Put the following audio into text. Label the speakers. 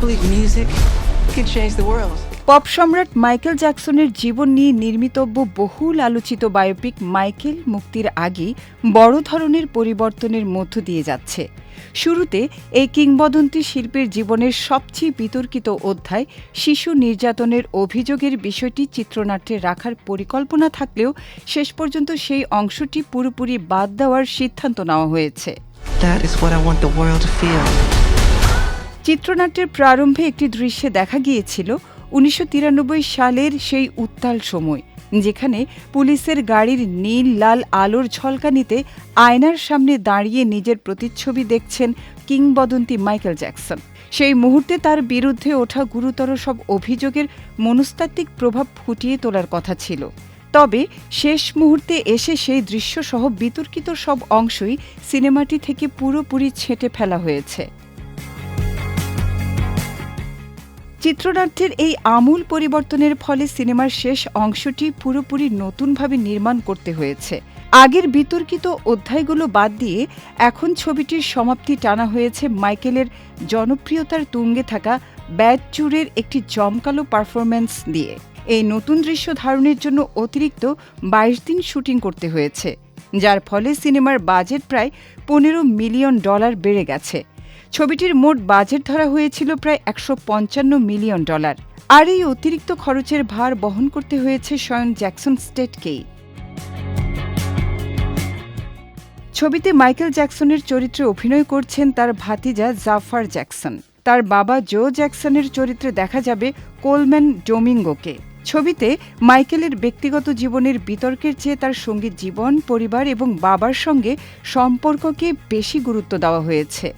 Speaker 1: believe music could change the world.
Speaker 2: Pop সম্রাট Michael জ্যাকসনের জীবন নিয়ে নির্মিতব্য বহুল আলোচিত বায়োপিক মাইকেল মুক্তির আগেই বড় ধরনের পরিবর্তনের মধ্য দিয়ে যাচ্ছে। শুরুতে এই কিংবদন্তি শিল্পীর জীবনের সবচেয়ে বিতর্কিত অধ্যায় শিশু নির্যাতনের অভিযোগের বিষয়টি চিত্রনাট্যে রাখার পরিকল্পনা থাকলেও শেষ পর্যন্ত সেই অংশটি পুরোপুরি বাদ দেওয়ার সিদ্ধান্ত নেওয়া হয়েছে।
Speaker 1: That is what I want the world to feel.
Speaker 2: চিত্রনাট্যের প্রারম্ভে একটি দৃশ্যে দেখা গিয়েছিল ১৯৯৩ সালের সেই উত্তাল সময়, যেখানে পুলিশের গাড়ির নীল লাল আলোর ঝলকানিতে আয়নার সামনে দাঁড়িয়ে নিজের প্রতিচ্ছবি দেখছেন কিংবদন্তি মাইকেল জ্যাকসন। সেই মুহূর্তে তার বিরুদ্ধে ওঠা গুরুতর সব অভিযোগের মনস্তাত্ত্বিক প্রভাব ফুটিয়ে তোলার কথা ছিল। তবে শেষ মুহূর্তে এসে সেই দৃশ্যসহ বিতর্কিত সব অংশই সিনেমাটি থেকে পুরোপুরি ছেঁটে ফেলা হয়েছে। চিত্রনাট্যের এই আমূল পরিবর্তনের ফলে সিনেমার শেষ অংশটি পুরোপুরি নতুনভাবে নির্মাণ করতে হয়েছে। আগের বিতর্কিত অধ্যায়গুলো বাদ দিয়ে এখন ছবিটির সমাপ্তি টানা হয়েছে মাইকেলের জনপ্রিয়তার তুঙ্গে থাকা ব্যাড চুরের একটি জমকালো পারফরম্যান্স দিয়ে। এই নতুন দৃশ্য ধারণের জন্য অতিরিক্ত ২২ দিন শুটিং করতে হয়েছে, যার ফলে সিনেমার বাজেট প্রায় $১৫ মিলিয়ন বেড়ে গেছে। ছবিটির মোট বাজেট ধরা হয়েছিল প্রায় $১৫৫ মিলিয়ন। আর এই অতিরিক্ত খরচের ভার বহন করতে হয়েছে স্বয়ং জ্যাকসন স্টেটকেই। ছবিতে মাইকেল জ্যাকসনের চরিত্রে অভিনয় করছেন তার ভাতিজা জাফার জ্যাকসন। তার বাবা জো জ্যাকসনের চরিত্রে দেখা যাবে কোলম্যান ডোমিঙ্গোকে। ছবিতে মাইকেলের ব্যক্তিগত জীবনের বিতর্কের চেয়ে তার সঙ্গীত জীবন, পরিবার এবং বাবার সঙ্গে সম্পর্ককে বেশি গুরুত্ব দেওয়া হয়েছে।